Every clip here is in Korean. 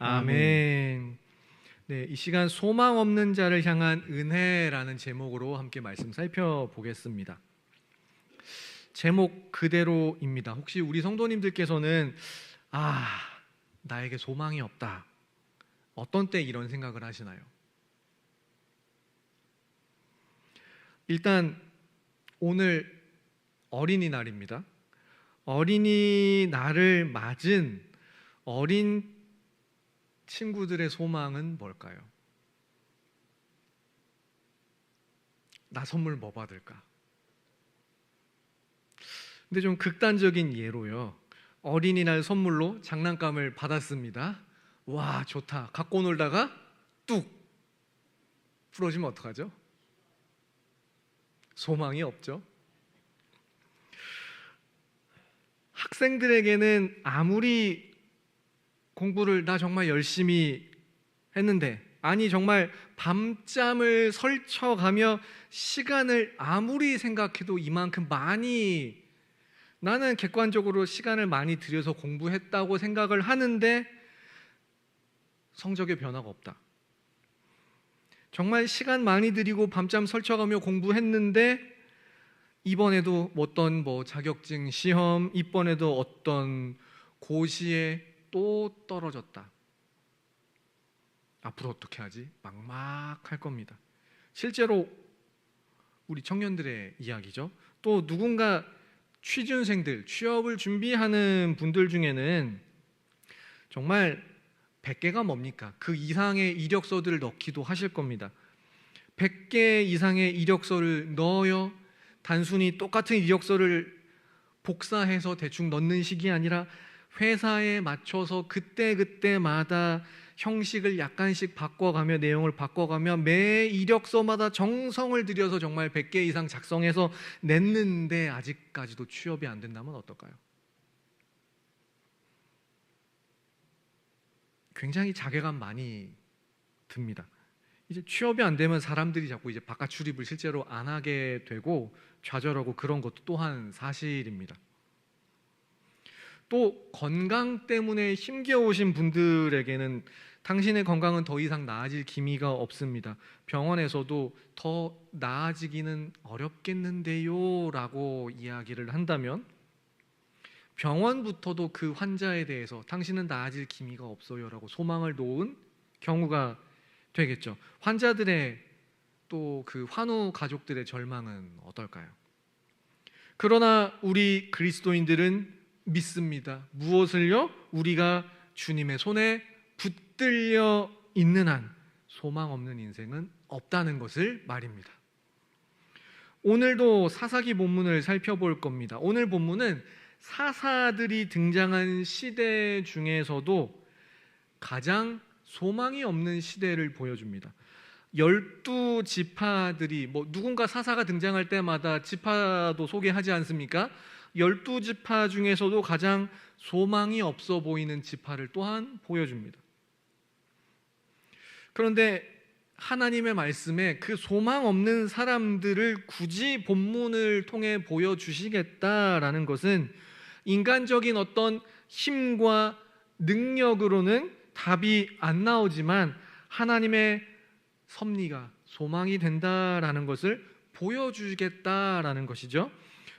아멘. 네, 이 시간 소망 없는 자를 향한 은혜라는 제목으로 함께 말씀 살펴보겠습니다. 제목 그대로입니다. 혹시 우리 성도님들께서는 나에게 소망이 없다, 어떤 때 이런 생각을 하시나요? 일단 오늘 어린이날입니다. 어린이날을 맞은 어린 친구들의 소망은 뭘까요? 나 선물 뭐 받을까? 근데 좀 극단적인 예로요, 어린이날 선물로 장난감을 받았습니다. 와, 좋다. 갖고 놀다가 뚝 부러지면 어떡하죠? 소망이 없죠. 학생들에게는 아무리 공부를 나 정말 열심히 했는데, 아니 정말 밤잠을 설쳐가며 시간을 아무리 생각해도 이만큼 많이, 나는 객관적으로 시간을 많이 들여서 공부했다고 생각을 하는데 성적에 변화가 없다. 정말 시간 많이 들이고 밤잠 설쳐가며 공부했는데 이번에도 어떤 자격증 시험, 이번에도 어떤 고시에 또 떨어졌다. 앞으로 어떻게 하지? 막막할 겁니다. 실제로 우리 청년들의 이야기죠. 또 누군가 취준생들, 취업을 준비하는 분들 중에는 정말 100개가 뭡니까? 그 이상의 이력서들을 넣기도 하실 겁니다. 100개 이상의 이력서를 넣어요. 단순히 똑같은 이력서를 복사해서 대충 넣는 식이 아니라 회사에 맞춰서 그때그때마다 형식을 약간씩 바꿔가며 내용을 바꿔가며 매 이력서마다 정성을 들여서 정말 100개 이상 작성해서 냈는데 아직까지도 취업이 안 된다면 어떨까요? 굉장히 자괴감 많이 듭니다. 이제 취업이 안 되면 사람들이 자꾸 이제 바깥 출입을 실제로 안 하게 되고 좌절하고 그런 것도 또한 사실입니다. 또 건강 때문에 힘겨우신 분들에게는 당신의 건강은 더 이상 나아질 기미가 없습니다. 병원에서도 더 나아지기는 어렵겠는데요 라고 이야기를 한다면 병원부터도 그 환자에 대해서 당신은 나아질 기미가 없어요 라고 소망을 놓은 경우가 되겠죠. 환자들의 또 그 환우 가족들의 절망은 어떨까요? 그러나 우리 그리스도인들은 믿습니다. 무엇을요? 우리가 주님의 손에 붙들려 있는 한 소망 없는 인생은 없다는 것을 말입니다. 오늘도 사사기 본문을 살펴볼 겁니다. 오늘 본문은 사사들이 등장한 시대 중에서도 가장 소망이 없는 시대를 보여줍니다. 12지파들이 누군가 사사가 등장할 때마다 지파도 소개하지 않습니까? 12지파 중에서도 가장 소망이 없어 보이는 지파를 또한 보여줍니다. 그런데 하나님의 말씀에 그 소망 없는 사람들을 굳이 본문을 통해 보여주시겠다라는 것은 인간적인 어떤 힘과 능력으로는 답이 안 나오지만 하나님의 섭리가 소망이 된다라는 것을 보여주겠다라는 것이죠.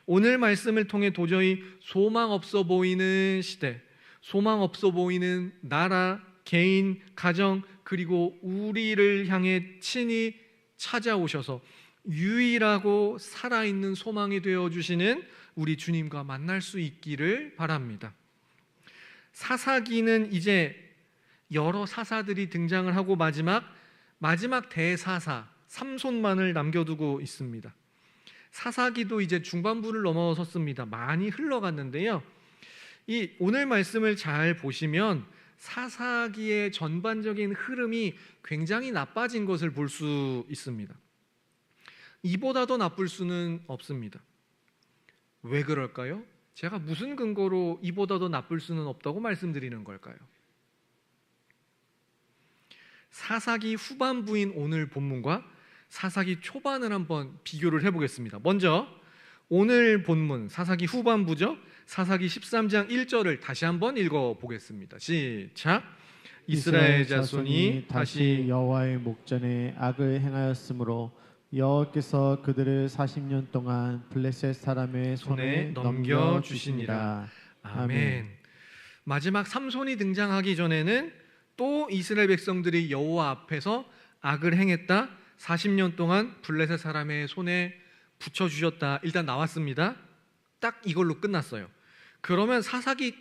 오늘 말씀을 통해 도저히 소망 없어 보이는 시대, 소망 없어 보이는 나라, 개인, 가정, 그리고 우리를 향해 친히 찾아오셔서 유일하고 살아있는 소망이 되어주시는 우리 주님과 만날 수 있기를 바랍니다. 사사기는 이제 여러 사사들이 등장을 하고 마지막 대사사 삼손만을 남겨두고 있습니다. 사사기도 이제 중반부를 넘어섰습니다. 많이 흘러갔는데요, 이 오늘 말씀을 잘 보시면 사사기의 전반적인 흐름이 굉장히 나빠진 것을 볼 수 있습니다. 이보다 더 나쁠 수는 없습니다. 왜 그럴까요? 제가 무슨 근거로 이보다 더 나쁠 수는 없다고 말씀드리는 걸까요? 사사기 후반부인 오늘 본문과 사사기 초반을 한번 비교를 해보겠습니다. 먼저 오늘 본문 사사기 후반부죠. 사사기 13장 1절을 다시 한번 읽어보겠습니다. 시작. 이스라엘 자손이 다시 여호와의 목전에 악을 행하였으므로 여호와께서 그들을 40년 동안 블레셋 사람의 손에 넘겨 주시니라. 아멘. 마지막 삼손이 등장하기 전에는 또 이스라엘 백성들이 여호와 앞에서 악을 행했다. 40년 동안 블레셋 사람의 손에 붙여 주셨다. 일단 나왔습니다. 딱 이걸로 끝났어요. 그러면 사사기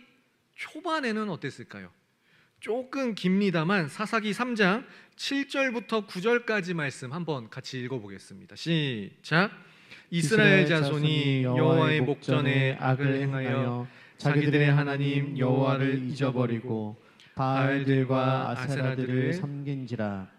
초반에는 어땠을까요? 조금 깁니다만 사사기 3장 7절부터 9절까지 말씀 한번 같이 읽어보겠습니다. 시작. 이스라엘 자손이 여호와의 목전에 악을 행하여 자기들의 하나님 여호와를 잊어버리고 바알들과 아세라들을 섬긴지라.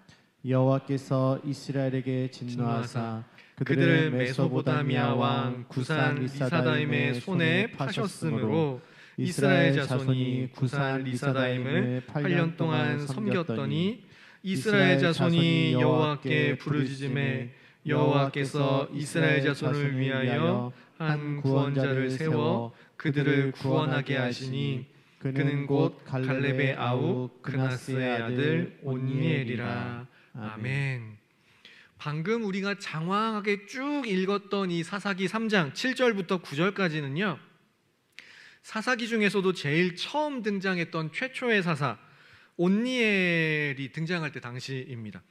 여호와께서 이스라엘에게 진노하사 그들을 메소보다미아 왕 구산 리사다임의 손에 파셨으므로 이스라엘 자손이 구산 리사다임을 8년 동안 섬겼더니 이스라엘 자손이 여호와께 부르짖음에 여호와께서 이스라엘 자손을 위하여 한 구원자를 세워 그들을 구원하게 하시니 그는 곧 갈렙의 아우 그나스의 아들 온니엘이라. 아멘. 방금 우리가 장황하게 쭉 읽었던 이 사사기 3장 7절부터 9절까지는요, 사사기 중에서도 제일 처음 등장했던 최초의 사사 온니엘이 등장할 때 당시입니다.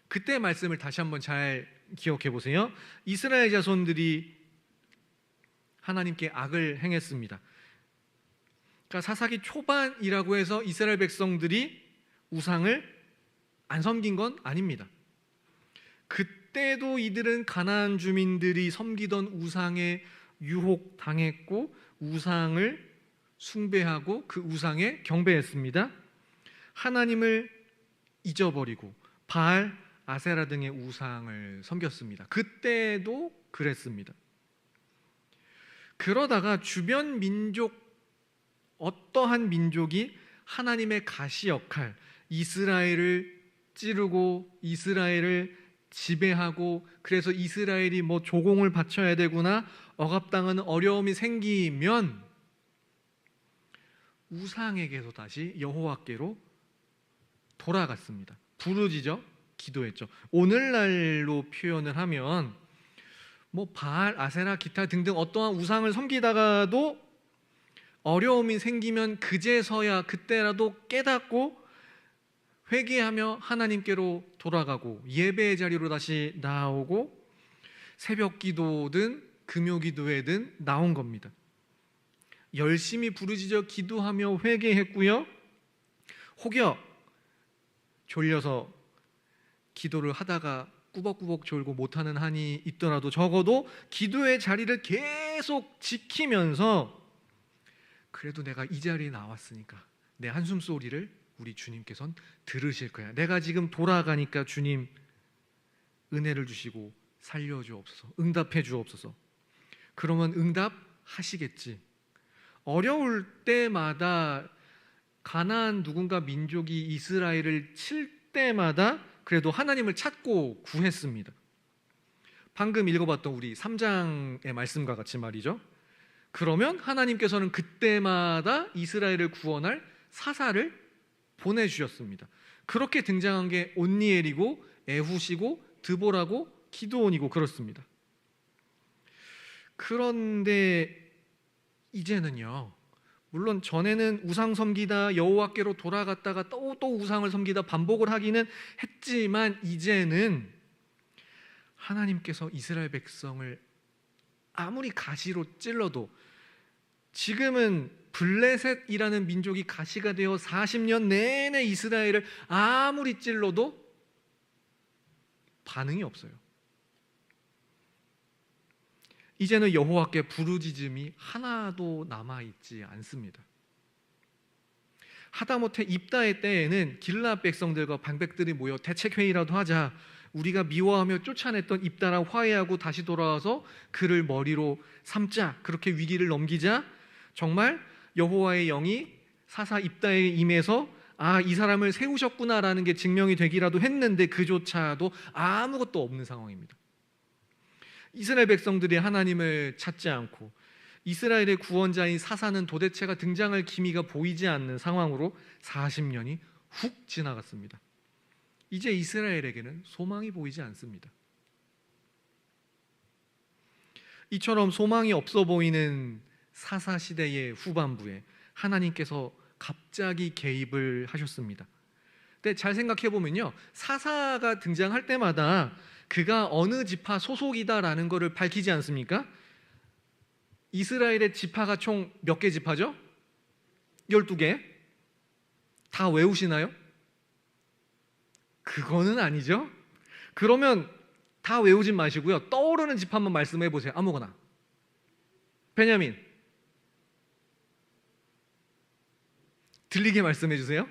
그때 말씀을 다시 한번 잘 기억해 보세요. 이스라엘 자손들이 하나님께 악을 행했습니다. 그러니까 사사기 초반이라고 해서 이스라엘 백성들이 우상을 안 섬긴 건 아닙니다. 그때도 이들은 가나안 주민들이 섬기던 우상에 유혹당했고 우상을 숭배하고 그 우상에 경배했습니다. 하나님을 잊어버리고 바알, 아세라 등의 우상을 섬겼습니다. 그때도 그랬습니다. 그러다가 주변 민족, 어떠한 민족이 하나님의 가시 역할, 이스라엘을 찌르고 이스라엘을 지배하고 그래서 이스라엘이 뭐 조공을 바쳐야 되구나, 억압당하는 어려움이 생기면 우상에게서 다시 여호와께로 돌아갔습니다. 부르짖어 기도했죠. 오늘날로 표현을 하면 뭐 바알, 아세라, 기타 등등 어떠한 우상을 섬기다가도 어려움이 생기면 그제서야 그때라도 깨닫고 회개하며 하나님께로 돌아가고 예배의 자리로 다시 나오고 새벽 기도든 금요 기도회든 나온 겁니다. 열심히 부르짖어 기도하며 회개했고요. 혹여 졸려서 기도를 하다가 꾸벅꾸벅 졸고 못하는 한이 있더라도 적어도 기도의 자리를 계속 지키면서 그래도 내가 이 자리에 나왔으니까 내 한숨 소리를 우리 주님께서는 들으실 거야. 내가 지금 돌아가니까 주님 은혜를 주시고 살려주옵소서, 응답해 주옵소서. 그러면 응답하시겠지. 어려울 때마다 가나안 누군가 민족이 이스라엘을 칠 때마다 그래도 하나님을 찾고 구했습니다. 방금 읽어봤던 우리 3장의 말씀과 같이 말이죠. 그러면 하나님께서는 그때마다 이스라엘을 구원할 사사를 보내주셨습니다. 그렇게 등장한 게 온니엘이고 에훗이고 드보라고 기드온이고 그렇습니다. 그런데 이제는요, 물론 전에는 우상 섬기다 여호와께로 돌아갔다가 또 우상을 섬기다 반복을 하기는 했지만 이제는 하나님께서 이스라엘 백성을 아무리 가시로 찔러도, 지금은 블레셋이라는 민족이 가시가 되어 40년 내내 이스라엘을 아무리 찔러도 반응이 없어요. 이제는 여호와께 부르짖음이 하나도 남아있지 않습니다. 하다못해 입다의 때에는 길르앗 백성들과 방백들이 모여 대책회의라도 하자, 우리가 미워하며 쫓아냈던 입다랑 화해하고 다시 돌아와서 그를 머리로 삼자, 그렇게 위기를 넘기자, 정말 여호와의 영이 사사 입다에 임해서 이 사람을 세우셨구나라는 게 증명이 되기라도 했는데 그조차도 아무것도 없는 상황입니다. 이스라엘 백성들이 하나님을 찾지 않고 이스라엘의 구원자인 사사는 도대체가 등장할 기미가 보이지 않는 상황으로 40년이 훅 지나갔습니다. 이제 이스라엘에게는 소망이 보이지 않습니다. 이처럼 소망이 없어 보이는 사사 시대의 후반부에 하나님께서 갑자기 개입을 하셨습니다. 근데 잘 생각해 보면요, 사사가 등장할 때마다 그가 어느 지파 소속이다라는 것을 밝히지 않습니까? 이스라엘의 지파가 총 몇 개 지파죠? 12개. 다 외우시나요? 그거는 아니죠. 그러면 다 외우진 마시고요, 떠오르는 지파만 말씀해 보세요. 아무거나. 베냐민. 들리게 말씀해 주세요.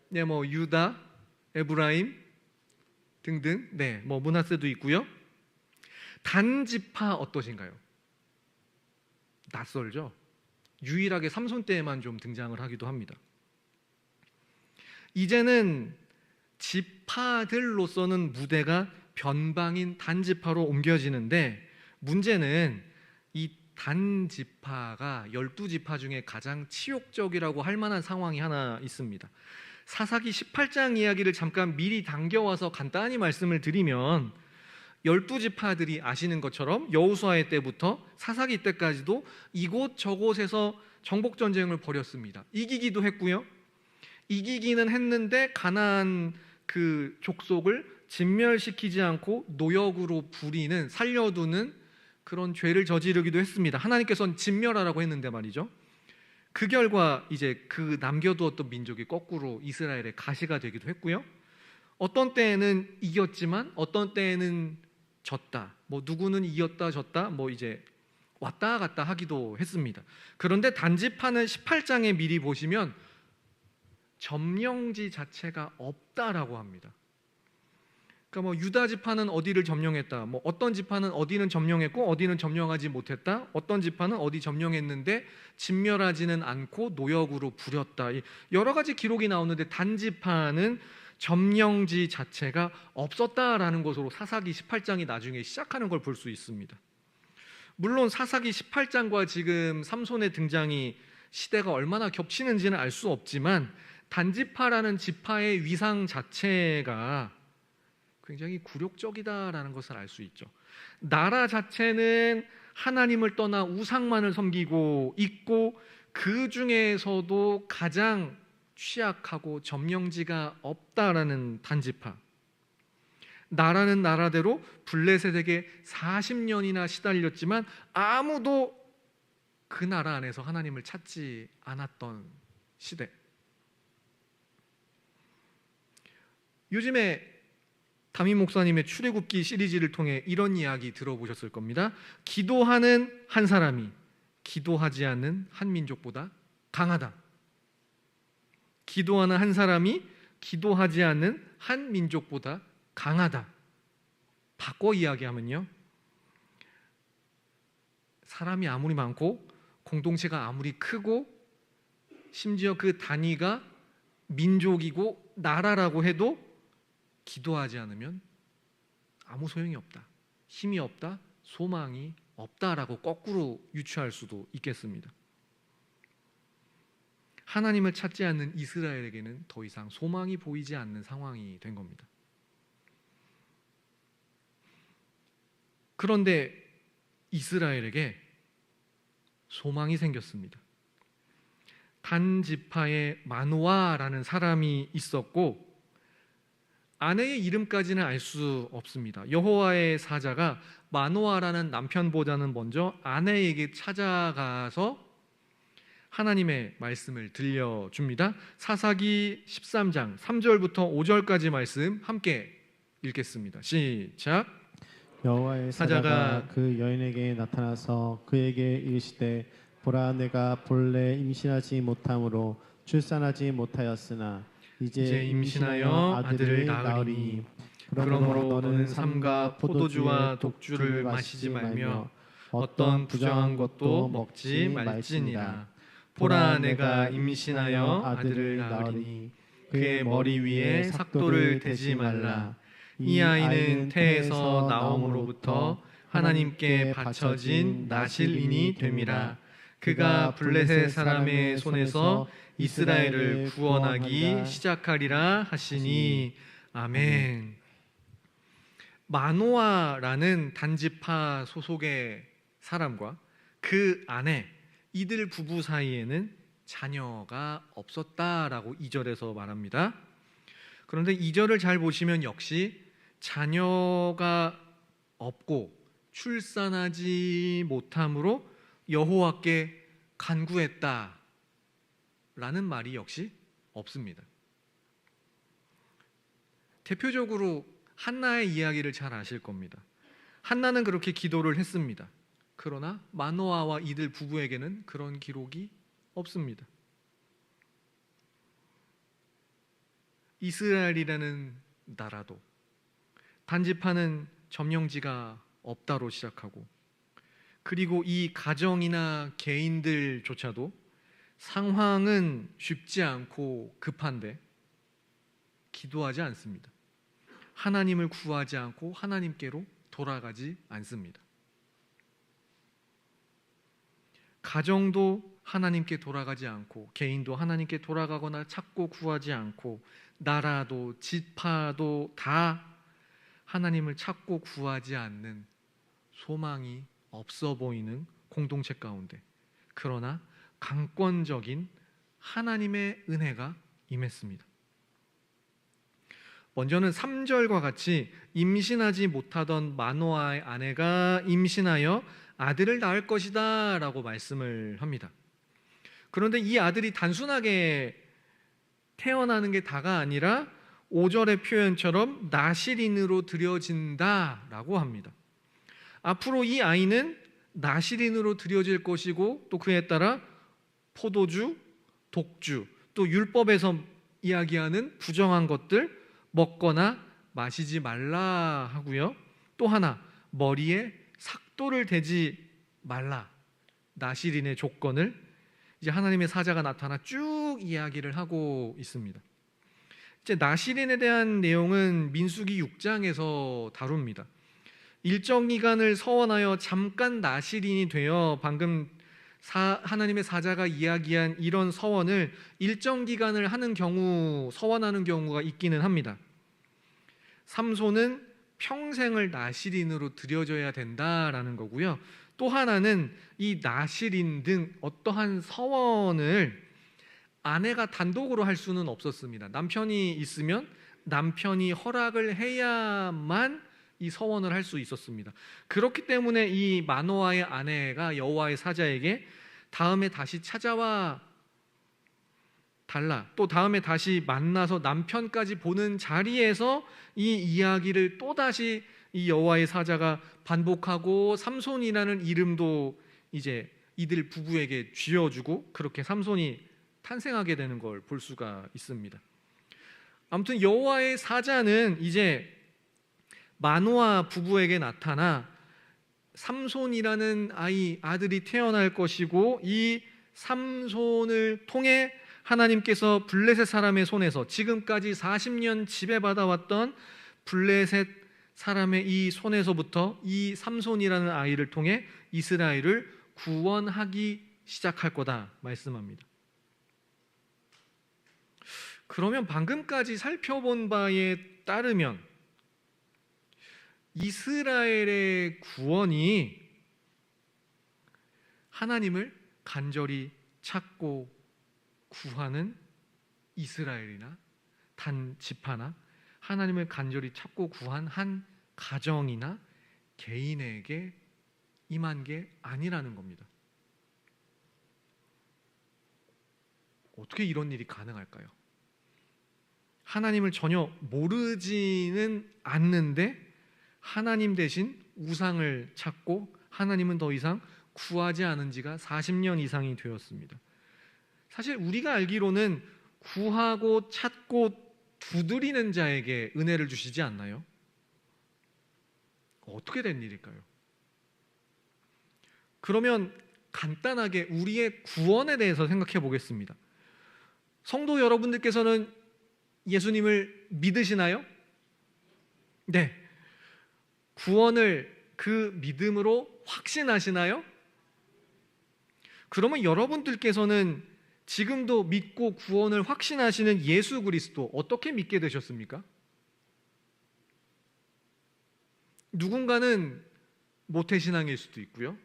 네, 뭐 유다, 에브라임 등등. 네, 뭐 므낫세도 있고요. 단지파 어떠신가요? 낯설죠. 유일하게 삼손 때에만 좀 등장을 하기도 합니다. 이제는 지파들로서는 무대가 변방인 단지파로 옮겨지는데, 문제는 이 단지파가 12지파 중에 가장 치욕적이라고 할 만한 상황이 하나 있습니다. 사사기 18장 이야기를 잠깐 미리 당겨와서 간단히 말씀을 드리면, 12지파들이 아시는 것처럼 여호수아의 때부터 사사기 때까지도 이곳저곳에서 정복전쟁을 벌였습니다. 이기기도 했고요, 이기기는 했는데 가나안 그 족속을 진멸시키지 않고 노역으로 부리는, 살려두는 그런 죄를 저지르기도 했습니다. 하나님께서는 진멸하라고 했는데 말이죠. 그 결과 이제 그 남겨두었던 민족이 거꾸로 이스라엘의 가시가 되기도 했고요, 어떤 때에는 이겼지만 어떤 때에는 졌다, 뭐 누구는 이겼다 졌다, 뭐 이제 왔다 갔다 하기도 했습니다. 그런데 단지파는 18장에 미리 보시면 점령지 자체가 없다라고 합니다. 그러니까 뭐 유다 지파는 어디를 점령했다, 뭐 어떤 지파는 어디는 점령했고 어디는 점령하지 못했다, 어떤 지파는 어디 점령했는데 진멸하지는 않고 노역으로 부렸다, 여러 가지 기록이 나오는데 단지파는 점령지 자체가 없었다라는 것으로 사사기 18장이 나중에 시작하는 걸 볼 수 있습니다. 물론 사사기 18장과 지금 삼손의 등장이 시대가 얼마나 겹치는지는 알 수 없지만, 단지파라는 지파의 위상 자체가 굉장히 굴욕적이다라는 것을 알 수 있죠. 나라 자체는 하나님을 떠나 우상만을 섬기고 있고, 그 중에서도 가장 취약하고 점령지가 없다라는 단지파. 나라는 나라대로 블레셋에게 40년이나 시달렸지만 아무도 그 나라 안에서 하나님을 찾지 않았던 시대. 요즘에 담임 목사님의 출애굽기 시리즈를 통해 이런 이야기 들어보셨을 겁니다. 기도하는 한 사람이 기도하지 않는 한 민족보다 강하다. 기도하는 한 사람이 기도하지 않는 한 민족보다 강하다. 바꿔 이야기하면요, 사람이 아무리 많고 공동체가 아무리 크고 심지어 그 단위가 민족이고 나라라고 해도 기도하지 않으면 아무 소용이 없다, 힘이 없다, 소망이 없다라고 거꾸로 유추할 수도 있겠습니다. 하나님을 찾지 않는 이스라엘에게는 더 이상 소망이 보이지 않는 상황이 된 겁니다. 그런데 이스라엘에게 소망이 생겼습니다. 단지파의 마노아라는 사람이 있었고, 아내의 이름까지는 알 수 없습니다. 여호와의 사자가 마노아라는 남편보다는 먼저 아내에게 찾아가서 하나님의 말씀을 들려줍니다. 사사기 13장 3절부터 5절까지 말씀 함께 읽겠습니다. 시작. 여호와의 사자가 그 여인에게 나타나서 그에게 이르시되, 보라, 내가 본래 임신하지 못함으로 출산하지 못하였으나 이제 임신하여 아들을 낳으리니, 그러므로 너는 삼가 포도주와 독주를 마시지 말며 어떤 부정한 것도 먹지 말지니라. 보라, 내가 임신하여 아들을 낳으리니 그의 머리 위에 삭도를 대지 말라. 이 아이는 태에서 나옴으로부터 하나님께 바쳐진 나실인이 됨이라. 그가 블레셋 사람의 손에서 이스라엘을 구원하기 시작하리라 하시니. 아멘. 마노아라는 단지파 소속의 사람과 그 아내 이들 부부 사이에는 자녀가 없었다라고 2절에서 말합니다. 그런데 2절을 잘 보시면 역시 자녀가 없고 출산하지 못함으로 여호와께 간구했다라는 말이 역시 없습니다. 대표적으로 한나의 이야기를 잘 아실 겁니다. 한나는 그렇게 기도를 했습니다. 그러나 마노아와 이들 부부에게는 그런 기록이 없습니다. 이스라엘이라는 나라도 단지파는 점령지가 없다로 시작하고, 그리고 이 가정이나 개인들조차도 상황은 쉽지 않고 급한데 기도하지 않습니다. 하나님을 구하지 않고 하나님께로 돌아가지 않습니다. 가정도 하나님께 돌아가지 않고, 개인도 하나님께 돌아가거나 찾고 구하지 않고, 나라도 지파도 다 하나님을 찾고 구하지 않는 소망이 없어 보이는 공동체 가운데, 그러나 강권적인 하나님의 은혜가 임했습니다. 먼저는 3절과 같이 임신하지 못하던 마노아의 아내가 임신하여 아들을 낳을 것이다 라고 말씀을 합니다. 그런데 이 아들이 단순하게 태어나는 게 다가 아니라 5절의 표현처럼 나실인으로 드려진다 라고 합니다. 앞으로 이 아이는 나실인으로 드려질 것이고, 또 그에 따라 포도주, 독주, 또 율법에서 이야기하는 부정한 것들 먹거나 마시지 말라 하고요. 또 하나, 머리에 삭도를 대지 말라. 나실인의 조건을 이제 하나님의 사자가 나타나 쭉 이야기를 하고 있습니다. 이제 나실인에 대한 내용은 민수기 6장에서 다룹니다. 일정 기간을 서원하여 잠깐 나실인이 되어 방금 하나님의 사자가 이야기한 이런 서원을 일정 기간을 하는 경우, 서원하는 경우가 있기는 합니다. 삼손은 평생을 나실인으로 드려져야 된다라는 거고요. 또 하나는 이 나실인 등 어떠한 서원을 아내가 단독으로 할 수는 없었습니다. 남편이 있으면 남편이 허락을 해야만 이 서원을 할 수 있었습니다. 그렇기 때문에 이 마노아의 아내가 여호와의 사자에게 다음에 다시 찾아와 달라, 또 다음에 다시 만나서 남편까지 보는 자리에서 이 이야기를 또다시 이 여호와의 사자가 반복하고, 삼손이라는 이름도 이제 이들 부부에게 쥐어주고, 그렇게 삼손이 탄생하게 되는 걸 볼 수가 있습니다. 아무튼 여호와의 사자는 이제 마노아 부부에게 나타나 삼손이라는 아들이 태어날 것이고, 이 삼손을 통해 하나님께서 블레셋 사람의 손에서 지금까지 40년 지배받아왔던 블레셋 사람의 이 손에서부터 이 삼손이라는 아이를 통해 이스라엘을 구원하기 시작할 거다 말씀합니다. 그러면 방금까지 살펴본 바에 따르면 이스라엘의 구원이 하나님을 간절히 찾고 구하는 이스라엘이나 단 지파나 하나님을 간절히 찾고 구한 한 가정이나 개인에게 임한 게 아니라는 겁니다. 어떻게 이런 일이 가능할까요? 하나님을 전혀 모르지는 않는데 하나님 대신 우상을 찾고 하나님은 더 이상 구하지 않은 지가 40년 이상이 되었습니다. 사실 우리가 알기로는 구하고 찾고 두드리는 자에게 은혜를 주시지 않나요? 어떻게 된 일일까요? 그러면 간단하게 우리의 구원에 대해서 생각해 보겠습니다. 성도 여러분들께서는 예수님을 믿으시나요? 네. 구원을 그 믿음으로 확신하시나요? 그러면 여러분들께서는 지금도 믿고 구원을 확신하시는 예수 그리스도 어떻게 믿게 되셨습니까? 누군가는 모태신앙일 수도 있고요.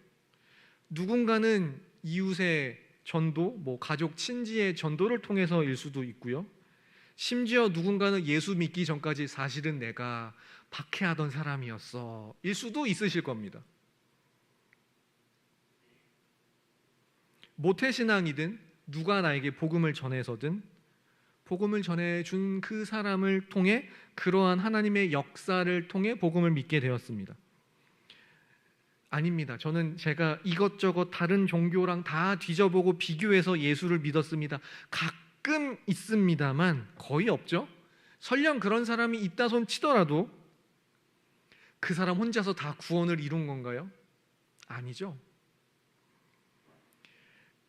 누군가는 이웃의 전도, 가족 친지의 전도를 통해서일 수도 있고요. 심지어 누군가는 예수 믿기 전까지 사실은 내가 박해하던 사람이었어 일 수도 있으실 겁니다. 모태신앙이든 누가 나에게 복음을 전해서든 복음을 전해준 그 사람을 통해 그러한 하나님의 역사를 통해 복음을 믿게 되었습니다. 아닙니다. 저는 제가 이것저것 다른 종교랑 다 뒤져보고 비교해서 예수를 믿었습니다. 가끔 있습니다만 거의 없죠. 설령 그런 사람이 있다 손 치더라도 그 사람 혼자서 다 구원을 이룬 건가요? 아니죠.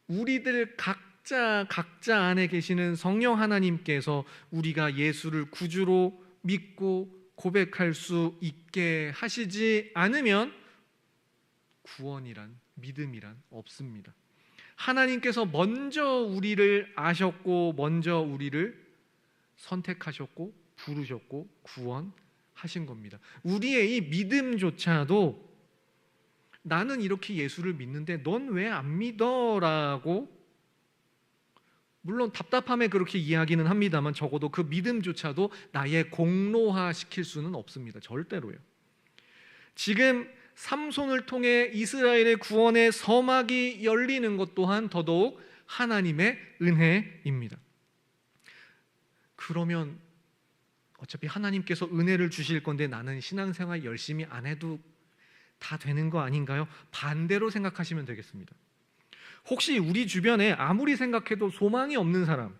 우리들 각자 안에 계시는 성령 하나님께서 우리가 예수를 구주로 믿고 고백할 수 있게 하시지 않으면 구원이란, 믿음이란 없습니다. 하나님께서 먼저 우리를 아셨고 먼저 우리를 선택하셨고 부르셨고 구원하신 겁니다. 우리의 이 믿음조차도 나는 이렇게 예수를 믿는데 넌 왜 안 믿어? 라고 물론 답답함에 그렇게 이야기는 합니다만 적어도 그 믿음조차도 나의 공로화 시킬 수는 없습니다. 절대로요. 지금 삼손을 통해 이스라엘의 구원의 서막이 열리는 것 또한 더더욱 하나님의 은혜입니다. 그러면 어차피 하나님께서 은혜를 주실 건데 나는 신앙생활 열심히 안 해도 다 되는 거 아닌가요? 반대로 생각하시면 되겠습니다. 혹시 우리 주변에 아무리 생각해도 소망이 없는 사람,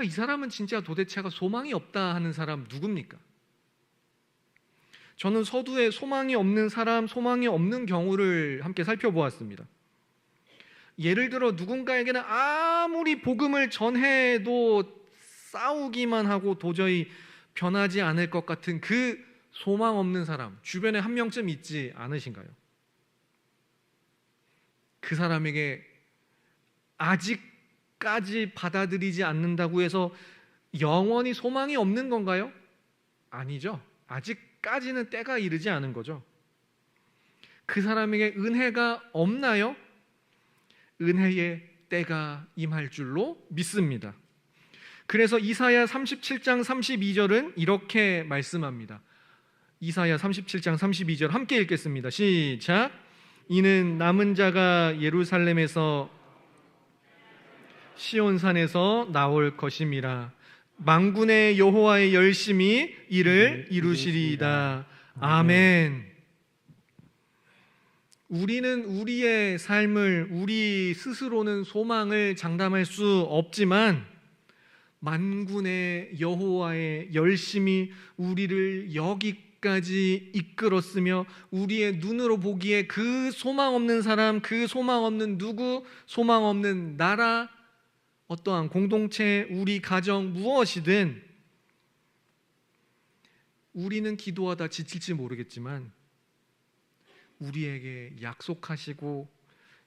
이 사람은 진짜 도대체가 소망이 없다 하는 사람 누굽니까? 저는 서두에 소망이 없는 사람, 소망이 없는 경우를 함께 살펴보았습니다. 예를 들어 누군가에게는 아무리 복음을 전해도 싸우기만 하고 도저히 변하지 않을 것 같은 그 소망 없는 사람, 주변에 한 명쯤 있지 않으신가요? 그 사람에게 아직까지 받아들이지 않는다고 해서 영원히 소망이 없는 건가요? 아니죠. 아직까지는 때가 이르지 않은 거죠. 그 사람에게 은혜가 없나요? 은혜의 때가 임할 줄로 믿습니다. 그래서 이사야 37장 32절은 이렇게 말씀합니다. 이사야 37장 32절 함께 읽겠습니다. 시작. 이는 남은 자가 예루살렘에서 시온산에서 나올 것임이라. 만군의 여호와의 열심히 이를 이루시리이다. 아멘. 우리는 우리의 삶을 우리 스스로는 소망을 장담할 수 없지만 만군의 여호와의 열심히 우리를 여기까지 이끌었으며 우리의 눈으로 보기에 그 소망 없는 사람, 그 소망 없는 누구, 소망 없는 나라, 어떠한 공동체, 우리 가정 무엇이든 우리는 기도하다 지칠지 모르겠지만 우리에게 약속하시고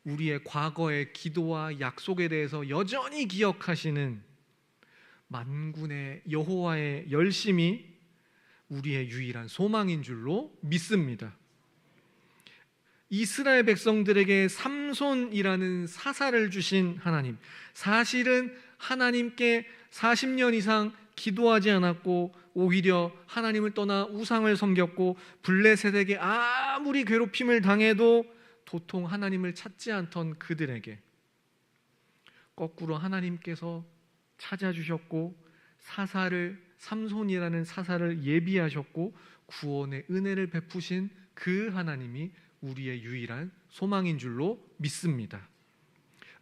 우리의 과거의 기도와 약속에 대해서 여전히 기억하시는 만군의 여호와의 열심이 우리의 유일한 소망인 줄로 믿습니다. 이스라엘 백성들에게 삼손이라는 사사를 주신 하나님, 사실은 하나님께 40년 이상 기도하지 않았고 오히려 하나님을 떠나 우상을 섬겼고 블레셋에게 아무리 괴롭힘을 당해도 도통 하나님을 찾지 않던 그들에게 거꾸로 하나님께서 찾아주셨고 삼손이라는 사사를 예비하셨고 구원의 은혜를 베푸신 그 하나님이 우리의 유일한 소망인 줄로 믿습니다.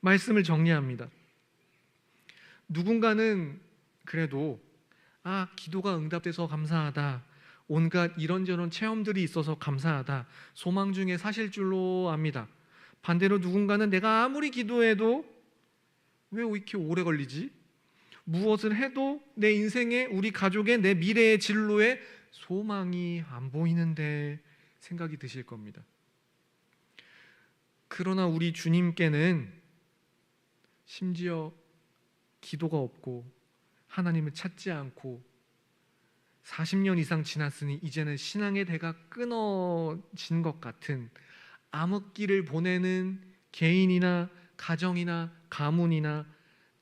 말씀을 정리합니다. 누군가는 그래도 기도가 응답돼서 감사하다, 온갖 이런저런 체험들이 있어서 감사하다, 소망 중에 사실 줄로 압니다. 반대로 누군가는 내가 아무리 기도해도 왜 이렇게 오래 걸리지? 무엇을 해도 내 인생에, 우리 가족의, 내 미래의 진로에 소망이 안 보이는데 생각이 드실 겁니다. 그러나 우리 주님께는 심지어 기도가 없고 하나님을 찾지 않고 40년 이상 지났으니 이제는 신앙의 대가 끊어진 것 같은 암흑기를 보내는 개인이나 가정이나 가문이나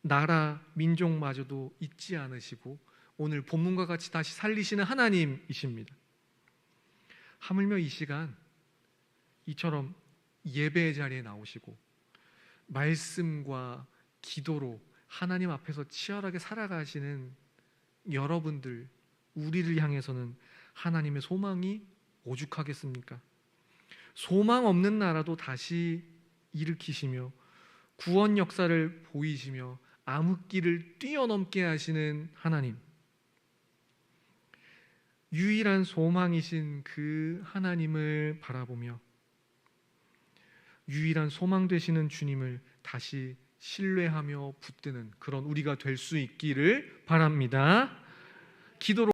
나라, 민족마저도 잊지 않으시고 오늘 본문과 같이 다시 살리시는 하나님이십니다. 하물며 이 시간 이처럼 예배의 자리에 나오시고 말씀과 기도로 하나님 앞에서 치열하게 살아가시는 여러분들, 우리를 향해서는 하나님의 소망이 오죽하겠습니까? 소망 없는 나라도 다시 일으키시며 구원 역사를 보이시며 암흑기를 뛰어넘게 하시는 하나님, 유일한 소망이신 그 하나님을 바라보며 유일한 소망 되시는 주님을 다시 신뢰하며 붙드는 그런 우리가 될 수 있기를 바랍니다. 기도로